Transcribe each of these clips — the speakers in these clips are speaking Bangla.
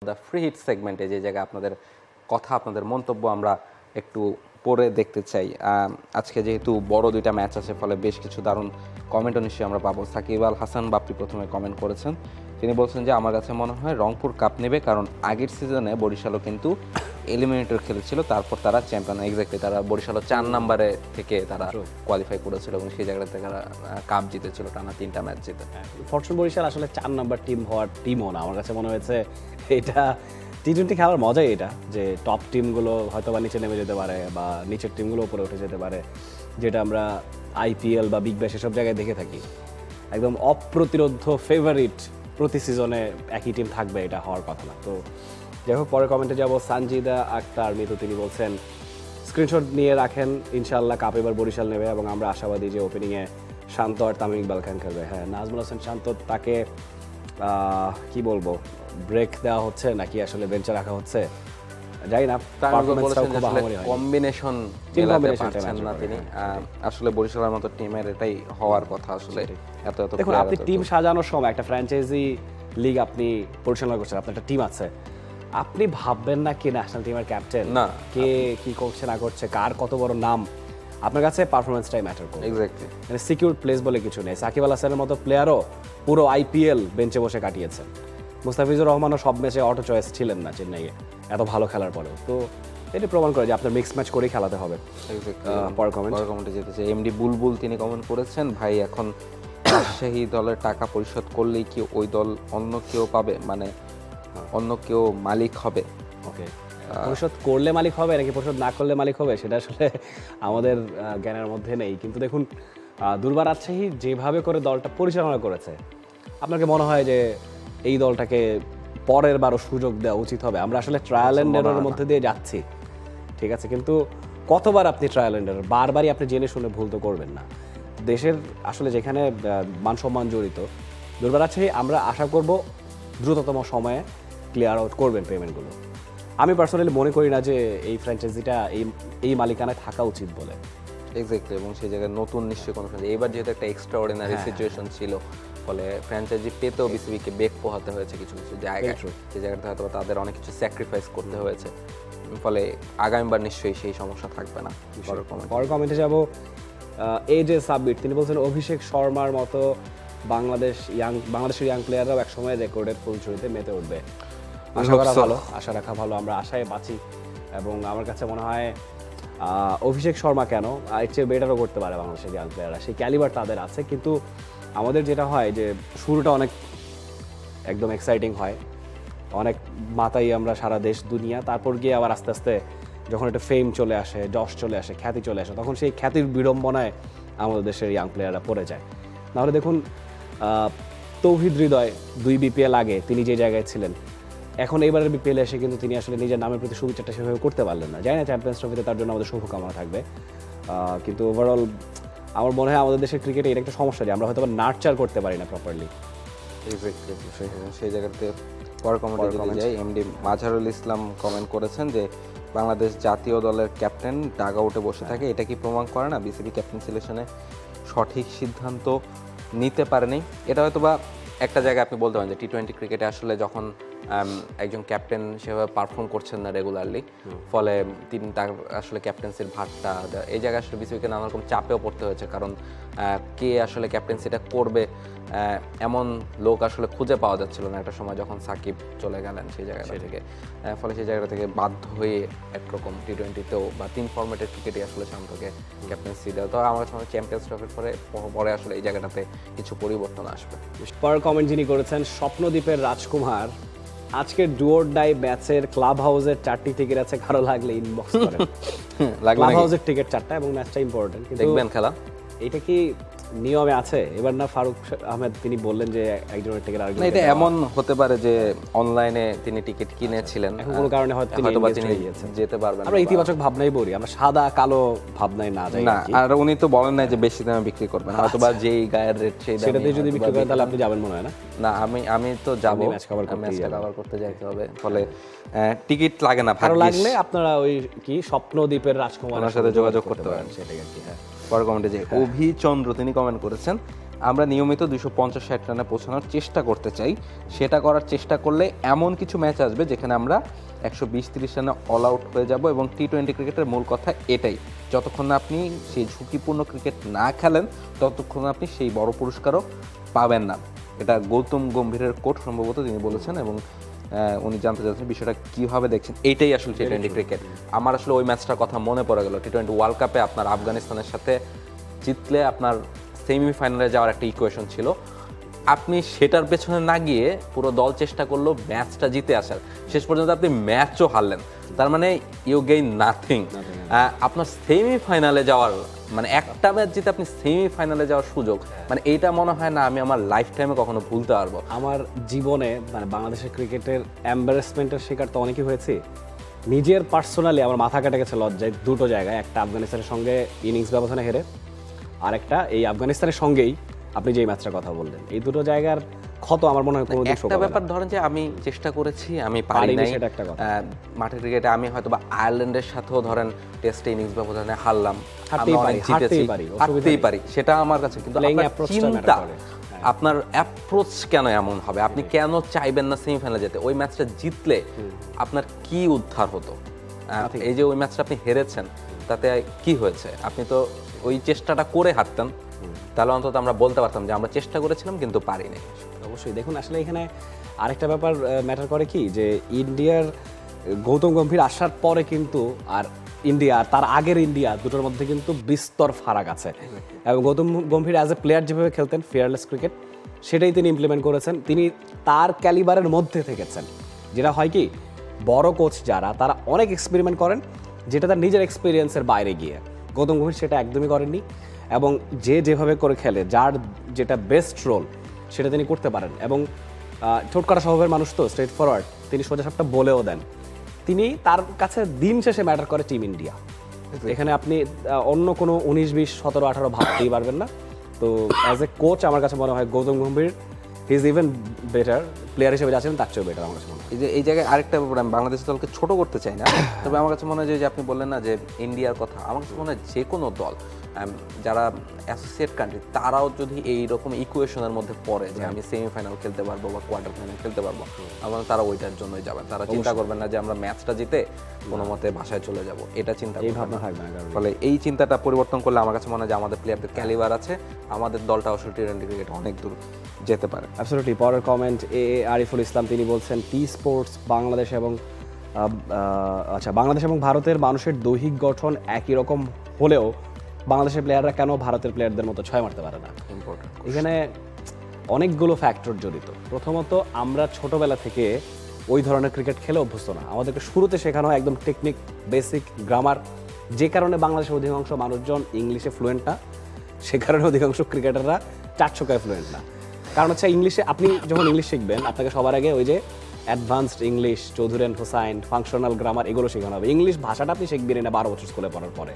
দ্য ফ্রি হিট সেগমেন্টে যে জায়গায় আপনাদের কথা আপনাদের মন্তব্য আমরা একটু পড়ে দেখতে চাই। আজকে যেহেতু বড় দুইটা ম্যাচ আছে ফলে বেশ কিছু দারুণ কমেন্টও নিশ্চয়ই আমরা পাবো। সাকিব আল হাসান বাপ্পি প্রথমে কমেন্ট করেছেন, তিনি বলছেন যে আমার কাছে মনে হয় রংপুর কাপ নেবে, কারণ আগের সিজনে বরিশালও কিন্তু এলিমিনেটর খেলেছিল, তারপর তারা চ্যাম্পিয়ন। এক্স্যাক্টলি, তারা বরিশালও 4 নম্বরে থেকে তারা কোয়ালিফাই করেছিল এবং সেই জায়গা থেকে তারা কাপ জিতেছিল টানা 3টা ম্যাচ জিতে। ফরচুন বরিশাল আসলে 4 নাম্বার টিম হওয়ার টিমও না, আমার কাছে মনে হয়েছে এটা টি-20 খেলার মজাই এটা, যে টপ টিমগুলো হয়তো বা নিচে নেমে যেতে পারে বা নিচের টিমগুলো উপরে উঠে যেতে পারে, যেটা আমরা আইপিএল বা বিগ ব্যাশ এসব জায়গায় দেখে থাকি। একদম অপ্রতিরোধ ফেভারিট প্রতি সিজনে একই টিম থাকবে, এটা হওয়ার কথা না। তো যাই হোক, পরে কমেন্টে যাব। সানজিদা আক্তার মিতু, তিনি বলছেন স্ক্রিনশট নিয়ে রাখেন, ইনশাআল্লাহ কাপ এবার বরিশাল নেবে এবং আমরা আশাবাদী যে ওপেনিংয়ে শান্ত আর তামিম ইকবাল খান খেলবে। হ্যাঁ, নাজমুল হাসান শান্ত, তাকে কি বলবো, ব্রেক দেওয়া হচ্ছে নাকি আসলে বেঞ্চে রাখা হচ্ছে জানি না। কম্বিনেশন পারছেন না তিনি, আসলে বরিশালের মতো টিমের এটাই হওয়ার কথা। আসলে এত এত দেখুন, আপনি টিম সাজানোর সময় একটা ফ্র্যাঞ্চাইজি লিগ আপনি পরিচালনা করছেন, আপনার একটা টিম আছে, আপনি ভাববেন না কি ন্যাশনাল টিমের ক্যাপ্টেন না কে কি করছে না করছে, কার কত বড় নাম, আপনার কাছে পারফরমেন্সটাই ম্যাটার করে। এক্স্যাক্টলি, মানে সিকিউর প্লেস বলে কিছু নেই। সাকিব আল হাসানের মতো প্লেয়ারও পুরো আইপিএল বেঞ্চে বসে কাটিয়েছেন। মুস্তাফিজুর রহমানও সব ম্যাচে অটো চয়েস ছিলেন না চেন্নাইয়ে, এত ভালো খেলার পরেও। তো এটা প্রমাণ করে যে আপনার মিক্স ম্যাচ করেই খেলাতে হবে। পরের কমেন্টে যেতেছে এমডি বুলবুল, তিনি কমেন্ট করেছেন, ভাই এখন রাজশাহী দলের টাকা পরিশোধ করলেই কি ওই দল অন্য কেউ পাবে, মানে অন্য কেউ মালিক হবে? ওকে, পরিশোধ করলে মালিক হবে নাকি পরিশোধ না করলে মালিক হবে সেটা আসলে আমাদের জ্ঞানের মধ্যে নেই। কিন্তু দেখুন, দুর্বার রাজশাহী যেভাবে করে দলটা পরিচালনা করেছে, আপনাকে মনে হয় যে এই দলটাকে পরের বারও সুযোগ দেওয়া উচিত হবে? আমরা আসলে ট্রায়াল অ্যান্ড এররের মধ্যে দিয়ে যাচ্ছি, ঠিক আছে, কিন্তু কতবার আপনি ট্রায়াল অ্যান্ড এরর, বারবারই আপনি জেনে শুনে ভুল তো করবেন না। দেশের আসলে যেখানে মান সম্মান জড়িত, দুর্বার রাজশাহী আমরা আশা করব দ্রুততম সময়ে ক্লিয়ার আউট করবেন পেমেন্টগুলো। আমি পার্সোনালি মনে করি না যে এই ফ্র্যাঞ্চাইজিটা এই মালিকানায় থাকা উচিত বলে। এক্স্যাক্টলি, এবং সেই জায়গায় নতুন নিশ্চয়ই কোনো এবার যেহেতু একটা এক্সট্রা অর্ডিনারি সিচুয়েশন ছিল, ফলে ফ্র্যাঞ্চাইজি পেতেও বিসিবিকে বেগ পোহাতে হয়েছে কিছু কিছু জায়গায়, সেই জায়গাটা হয়তো তাদের অনেক কিছু স্যাক্রিফাইস করতে হয়েছে, ফলে আগামীবার নিশ্চয়ই সেই সমস্যা থাকবে না। পরের কমেন্টে যাব। এজে সাবমিট, তিনি বলছেন অভিষেক শর্মার মতো বাংলাদেশের ইয়াং প্লেয়াররাও একসময় রেকর্ডের ফুলঝুরিতে মেতে উঠবে। আশা করা ভালো, আশা রাখা ভালো, আমরা আশায় বাঁচি। এবং আমার কাছে মনে হয় অভিষেক শর্মা কেন, এর চেয়ে বেটারও করতে পারে বাংলাদেশের ইয়াং প্লেয়াররা, সেই ক্যালিবার তাদের আছে। কিন্তু আমাদের যেটা হয় যে শুরুটা অনেক একদম এক্সাইটিং হয়, অনেক মাথায় আমরা সারা দেশ দুনিয়া, তারপর গিয়ে আবার আস্তে আস্তে যখন একটা ফেম চলে আসে, যশ চলে আসে, খ্যাতি চলে আসে, তখন সেই খ্যাতির বিড়ম্বনায় আমাদের দেশের ইয়াং প্লেয়াররা পড়ে যায়। নাহলে দেখুন, তৌহিদ হৃদয় 2 বিপিএল আগে তিনি যে জায়গায় ছিলেন, এখন এইবারের বিপিএল এসে কিন্তু তিনি আসলে নিজের নামের প্রতি সুবিচারটা সেভাবে করতে পারলেন না। জানি না চ্যাম্পিয়ন্স ট্রফিতে তার জন্য আমাদের শুভকামনা থাকবে, কিন্তু ওভারঅল আমার মনে হয় আমাদের দেশের ক্রিকেটে এটা একটা সমস্যা যে আমরা হয়তো নার্চার করতে পারি না প্রপারলি। সেই জায়গাতে পরের কমেন্টে যাই। এমডি মাঝারুল ইসলাম কমেন্ট করেছেন যে বাংলাদেশ জাতীয় দলের ক্যাপ্টেন ডাগ আউটে বসে থাকে, এটা কি প্রমাণ করে না বিসিবি ক্যাপ্টেন সিলেকশনে সঠিক সিদ্ধান্ত নিতে পারেনি? এটা হয়তো বা একটা জায়গায় আপনি বলতে পারেন যে টি-20 ক্রিকেটে আসলে যখন একজন ক্যাপ্টেন সেভাবে পারফর্ম করছেন না রেগুলারলি, ফলে তিনি তার আসলে ক্যাপ্টেন্সির ভারটা এই জায়গায় আসলে বিসিবিকে নানা রকম চাপেও পড়তে হয়েছে, কারণ কে আসলে ক্যাপ্টেন্সিটা করবে এমন লোক আসলে খুঁজে পাওয়া যাচ্ছিল না একটা সময় যখন সাকিব চলে গেলেন সেই জায়গাটা থেকে। ফলে সেই জায়গাটা থেকে বাধ্য হয়ে একরকম টি-20তেও বা 3 ফরম্যাটের ক্রিকেটে আসলে শান্তকে ক্যাপ্টেন্সি দেওয়া। তো আমার সময় চ্যাম্পিয়ন্স ট্রফির পরে আসলে এই জায়গাটাতে কিছু পরিবর্তন আসবে। পরের কমেন্ট যিনি করেছেন স্বপ্নদ্বীপের রাজকুমার, আজকের ডু অর ডাই ম্যাচের ক্লাব হাউসের 4টি টিকিট আছে, কারো লাগলে ইনবক্স করেন। ক্লাব হাউসের টিকিট 4টা এবং ম্যাচটা ইম্পর্টেন্ট। কিন্তু দেখবেন খেলা, এটা কি নিয়মে আছে? এবার না ফারুক আহমেদ তিনি বললেন যে একজনের টিকিট আরেকজন, এটা এমন হতে পারে যে অনলাইনে তিনি টিকিট কিনেছিলেন, এখন কোনো কারণে হয়তো তিনি যেতে পারবেন। আমরা ইতিবাচক ভাবনাই বলি, আমরা সাদা কালো ভাবনাই না যাই না। আর উনি তো বলেন না যে বেশি দামে বিক্রি করবেন, হয়তো বা যেই গায়ের রেট সেই দামে সেটাতে যদি বিক্রি করেন তাহলে আপনি যাবেন মনে হয় না? না, আমি তো যাব, ম্যাচটা কভার করতে যাইতে হবে, ফলে টিকিট লাগে না। ভালো লাগলে আপনারা ওই কি স্বপ্নদ্বীপের রাজকুমারের সাথে যোগাযোগ করতে পারেন, সেটাই আর কি। হ্যাঁ, পরের কমেন্টে যে অভিচন্দ্র, তিনি কমেন্ট করেছেন আমরা নিয়মিত 250-60 রানে পৌঁছানোর চেষ্টা করতে চাই। সেটা করার চেষ্টা করলে এমন কিছু ম্যাচ আসবে যেখানে আমরা 120-30 রানে অল আউট হয়ে যাব, এবং টি-20 ক্রিকেটের মূল কথা এটাই, যতক্ষণ না আপনি সেই ঝুঁকিপূর্ণ ক্রিকেট না খেলেন ততক্ষণ আপনি সেই বড় পুরস্কারও পাবেন না। এটা গৌতম গম্ভীরের কোট সম্ভবত তিনি বলেছেন, এবং উনি জানতে চাচ্ছেন বিষয়টা কীভাবে দেখছেন। এইটাই আসলে টি-20 ক্রিকেট। আমার আসলে ওই ম্যাচটার কথা মনে পড়ে গেল। টি-20 ওয়ার্ল্ড কাপে আপনার আফগানিস্তানের সাথে জিতলে আপনার সেমিফাইনালে যাওয়ার একটা ইকুয়েশন ছিল, আপনি সেটার পেছনে না গিয়ে পুরো দল চেষ্টা করলো ম্যাচটা জিতে আসার, শেষ পর্যন্ত আপনি ম্যাচও হারলেন। তার মানে ইউ গেইন নাথিং। আপনার সেমিফাইনালে যাওয়ার মানে একটা ম্যাচ জিতে আপনি সেমিফাইনালে যাওয়ার সুযোগ, মানে এইটা মনে হয় না আমি আমার লাইফ টাইমে কখনো ভুলতে পারবো। আমার জীবনে মানে বাংলাদেশের ক্রিকেটের এম্বারেসমেন্টের শিকার তো অনেকই হয়েছি। নিজের পার্সোনালি আমার মাথা কেটে গেছে লজ্জায় দুটো জায়গায়, একটা আফগানিস্তানের সঙ্গে ইনিংস ব্যবধানে হেরে, আর একটা এই আফগানিস্তানের সঙ্গেই আপনি যে ম্যাচটার কথা বললেন। এই দুটো জায়গার ক্ষত আমার মনে হয় কোনোদিন একটা ব্যাপার ধরেন যে আমি চেষ্টা করেছি, আমি পারি নাই, সেটা একটা কথা। মাঠের ক্রিকেটে আমি হয়তো বা আয়ারল্যান্ডের সাথেও ধরেন টেস্টে ইনিংস ব্যবধানে হারলাম, হারতেই পারি, সেটা আমার কাছে। কিন্তু চিন্তা, আপনার অ্যাপ্রোচ কেন এমন হবে? আপনি কেন চাইবেন না সেমিফাইনালে যেতে? ওই ম্যাচটা জিতলে আপনার কি উদ্ধার হতো? এই যে ওই ম্যাচটা আপনি হেরেছেন, তাতে কি হয়েছে? আপনি তো ওই চেষ্টাটা করে হারতেন, তাহলে অন্তত আমরা বলতে পারতাম যে আমরা চেষ্টা করেছিলাম কিন্তু পারিনি। অবশ্যই দেখুন, আসলে এখানে আরেকটা ব্যাপার ম্যাটার করে কি, যে ইন্ডিয়ার গৌতম গম্ভীর আসার পরে কিন্তু আর ইন্ডিয়া, তার আগের ইন্ডিয়া, দুটোর মধ্যে কিন্তু বিস্তর ফারাক আছে। এবং Gautam Gambhir as a player যেভাবে খেলতেন ফিয়ারলেস ক্রিকেট, সেটাই তিনি ইমপ্লিমেন্ট করেছেন। তিনি তার ক্যালিবারের মধ্যে থেকেছেন। যেটা হয় কি, বড় কোচ যারা, তারা অনেক এক্সপেরিমেন্ট করেন যেটা তার নিজের এক্সপিরিয়েন্সের বাইরে গিয়ে। গৌতম গম্ভীর সেটা একদমই করেননি, এবং যে যেভাবে করে খেলে, যার যেটা বেস্ট রোল সেটা তিনি করতে পারেন। এবং ঠোঁটকাটা স্বভাবের মানুষ তো, স্ট্রেট ফরওয়ার্ড, তিনি সোজাসাপটা বলেও দেন। তিনি, তার কাছে দিন শেষে ম্যাটার করে টিম ইন্ডিয়া। এখানে আপনি অন্য কোনো 19, 20, 17, 18 ভাবতেই পারবেন না। তো অ্যাজ এ কোচ আমার কাছে মনে হয় Gautam Gambhir he is even better, player হিসেবে যাচ্ছেন তার চেয়েও বেটার আমার কাছে মনে হয়। এই জায়গায় আরেকটা ব্যাপার, আমি বাংলাদেশ দলকে ছোট করতে চাই না, তবে আমার কাছে মনে হয় যে আপনি বললেন না যে ইন্ডিয়ার কথা, আমার কাছে মনে হয় যে কোনো দল যারা অ্যাসোসিয়েট কান্ট্রি, তারাও যদি এইরকম ইকুয়েশনের মধ্যে পড়ে যে আমি সেমিফাইনাল খেলতে পারবো বা কোয়ার্টার ফাইনাল খেলতে পারবো, আমার তারা ওইটার জন্যই যাবেন। তারা চিন্তা করবেন না যে আমরা ম্যাচটা জিতে কোনো মতে বাসায় চলে যাব, এটা চিন্তা ভাবনা থাকবে না। ফলে এই চিন্তাটা পরিবর্তন করলে আমার কাছে মনে হয় যে আমাদের প্লেয়ারদের ক্যালিবার আছে, আমাদের দলটা আসলে টি-20 ক্রিকেট অনেক দূর যেতে পারে। অ্যাবসলিউটলি। পরের কমেন্ট আরিফুল ইসলাম, তিনি বলছেন টি স্পোর্টস বাংলাদেশ এবং বাংলাদেশ এবং ভারতের মানুষের দৈহিক গঠন একই রকম হলেও বাংলাদেশের প্লেয়াররা কেন ভারতের প্লেয়ারদের মতো ছয় মারতে পারে না? এখানে অনেকগুলো ফ্যাক্টর জড়িত। প্রথমত, আমরা ছোটবেলা থেকে ওই ধরনের ক্রিকেট খেলে অভ্যস্ত না। আমাদেরকে শুরুতে শেখানো হয় একদম টেকনিক, বেসিক, গ্রামার। যে কারণে বাংলাদেশের অধিকাংশ মানুষজন ইংলিশে ফ্লুয়েন্ট না, সে কারণে অধিকাংশ ক্রিকেটাররা 4 ছক্কায় ফ্লুয়েন্ট না। কারণ হচ্ছে ইংলিশে, আপনি যখন ইংলিশ শিখবেন, আপনাকে সবার আগে ওই যে advanced English, Chowdhury and Hossain, functional grammar, এগুলো শেখানো হবে। ইংলিশ ভাষাটা আপনি শিখবেন না 12 বছর স্কুলে পড়ার পরে।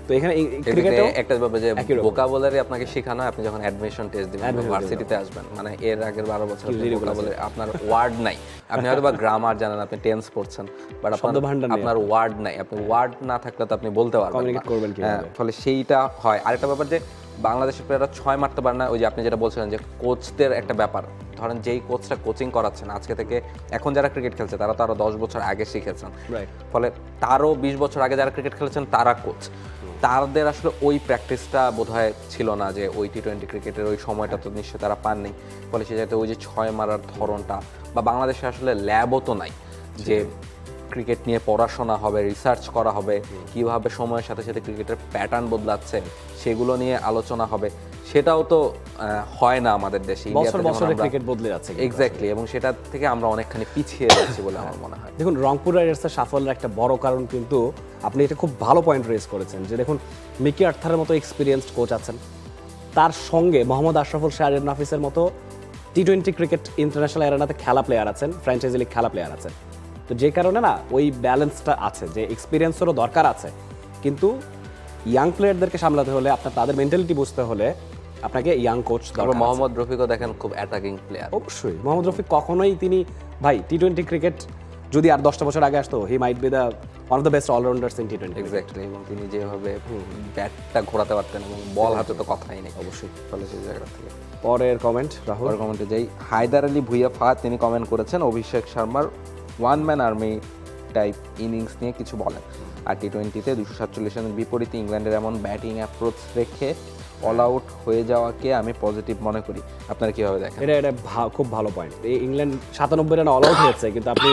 তো এখানে ক্রিকেটে একটা ব্যাপার যে ভোকাবুলারি আপনাকে শেখানো হয় আপনি যখন অ্যাডমিশন টেস্ট দিবেন, ভার্সিটিতে আসবেন, মানে এর আগের 12 বছর ভোকাবুলারি আপনার ওয়ার্ড নাই। আপনি হয়তো বা গ্রামার জানেন, আপনি টেন্স পড়ছেন, বাট আপনার ওয়ার্ড নাই। আপনি ওয়ার্ড না থাকলে তো আপনি বলতে পারবেন না। ফলে সেইটা হয়। আরেকটা ব্যাপার যে বাংলাদেশের প্লেয়াররা 6 মারতে পারে না, ওই যে আপনি যেটা বলছিলেন যে কোচদের একটা ব্যাপার। ধরেন যেই কোচটা কোচিং করাচ্ছেন আজকে থেকে, এখন যারা ক্রিকেট খেলছে তারা তো আরো 10 বছর আগে শিখেছেন, ফলে তারও 20 বছর আগে যারা ক্রিকেট খেলেছেন তারা কোচ, তাদের আসলে ওই প্র্যাকটিসটা বোধহয় ছিল না, যে ওই টি-20 ক্রিকেটের ওই সময়টা তো নিশ্চয়ই তারা পাননি। ফলে সে যাতে ওই যে 6 মারার ধরনটা, বা বাংলাদেশে আসলে ল্যাবও তো নাই যে ক্রিকেট নিয়ে পড়াশোনা হবে, রিসার্চ করা হবে, কিভাবে সময়ের সাথে সাথে ক্রিকেটের প্যাটার্ন বদলাচ্ছে সেগুলো নিয়ে আলোচনা হবে, সেটাও তো হয় না আমাদের দেশে। ক্রিকেট বদলে যাচ্ছে এক্স্যাক্টলি, এবং সেটা থেকে আমরা অনেকখানি পিছিয়ে যাচ্ছি বলে আমার মনে হয়। দেখুন, রংপুর রাইডার্সের সাফল্যের একটা বড় কারণ কিন্তু আপনি এটা খুব ভালো পয়েন্ট রেজ করেছেন, যে দেখুন মিকি আর্থারের মতো এক্সপিরিয়েন্সড কোচ আছেন, তার সঙ্গে মোহাম্মদ আশরাফুল, শাহরিয়ার নাফিসের মতো টি-20 ক্রিকেট ইন্টারন্যাশনাল এরানাতে খেলা প্লেয়ার আছেন, ফ্র্যাঞ্চাইজি লিগ খেলা প্লেয়ার আছেন। তো যে কারণে না ওই ব্যালেন্সটা আছে, যে এক্সপিরিয়েন্সেরও দরকার আছে, কিন্তু ইয়াং প্লেয়ারদেরকে সামলাতে হলে, আপনার তাদের মেন্টালিটি বুঝতে হলে আপনাকে ইয়াং কোচ দরকার। মোহাম্মদ রফিকও দেখেন খুব অ্যাটাকিং প্লেয়ার। অবশ্যই মোহাম্মদ রফিক কখনোই, তিনি ভাই টি-20 ক্রিকেট যদি আর 10টা বছর আগে আসতো he might be the one of the best allrounders in টি20। এক্স্যাক্টলি, এবং তিনি যেভাবে ব্যাটটা ঘোরাতে পারতেন এবং বল হাতে তো কথাই নেই অবশ্যই। ফলে সেই জায়গা থেকে পরের কমেন্ট রাহুল। পরের কমেন্টে যাই। হায়দার আলী ভুইয়া ফাহাদ তিনি কমেন্ট করেছেন অভিষেক শর্মার one man army type innings নিয়ে কিছু বলেন। আর টি20তে 247 রানের বিপরীতে ইংল্যান্ডের এমন ব্যাটিং অ্যাপ্রোচ রেখে অল আউট হয়ে যাওয়াকে আমি পজিটিভ মনে করি। আপনারা কীভাবে দেখেন? এটা খুব ভালো পয়েন্ট। এই ইংল্যান্ড 97 রানে অল আউট হয়েছে, কিন্তু আপনি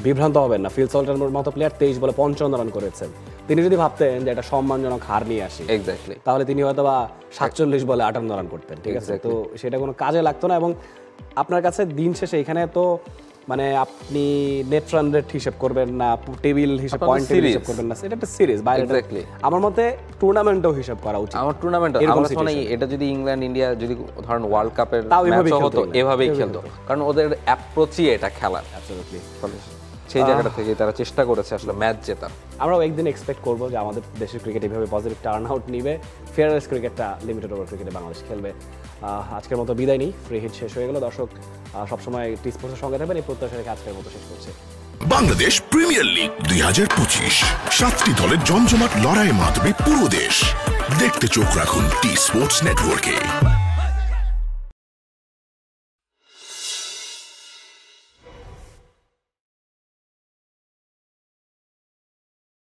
বিভ্রান্ত হবেন না। ফিল সল্টের মতো প্লেয়ার 23 বলে 55 রান করেছেন। তিনি যদি ভাবতেন যে এটা সম্মানজনক হার নিয়ে আসি, এক্স্যাক্টলি, তাহলে তিনি হয়তো বা 47 বলে 58 রান করতেন। ঠিক আছে, তো সেটা কোনো কাজে লাগতো না। এবং আপনার কাছে দিন শেষে এখানে তো মানে আপনি নেট রান রেট হিসাব করবেন না, টেবিল হিসাব, পয়েন্ট হিসাব করবেন না, এটা একটা সিরিজ বাইরে। এক্স্যাক্টলি, আমার মতে টুর্নামেন্টও হিসাব করা উচিত। আমার টুর্নামেন্ট আমার মনে হয় এটা যদি ইংল্যান্ড ইন্ডিয়া যদি ধরেন ওয়ার্ল্ড কাপের ম্যাচ হতো এভাবেই খেলতো, কারণ ওদের অ্যাপ্রোচই এটা খেলার। অ্যাবসলিউটলি। সেই জায়গাটা থেকে তারা চেষ্টা করেছে আসলে ম্যাচ জেতার। আমরাও একদিন এক্সপেক্ট করবো যে আমাদের দেশের ক্রিকেট এইভাবে পজিটিভ টার্ন আউট নিবে, ফেয়ারনেস ক্রিকেটটা, লিমিটেড ওভার ক্রিকেটে বাংলাদেশ খেলবে। আজকের মতো বিদায় নিই, ফ্রি হিট শেষ হয়ে গেল। দর্শক সবসময় টি স্পোর্টসের সঙ্গে থাকবেন, এই প্রত্যাশা রেখে আজকের মতো শেষ করছে। বাংলাদেশ প্রিমিয়ার লিগ 2025, 7টি দলের জমজমাট লড়াইয়ে মাতবে পুরো দেশ। দেখতে চোখ রাখুন টি স্পোর্টস নেটওয়ার্কে।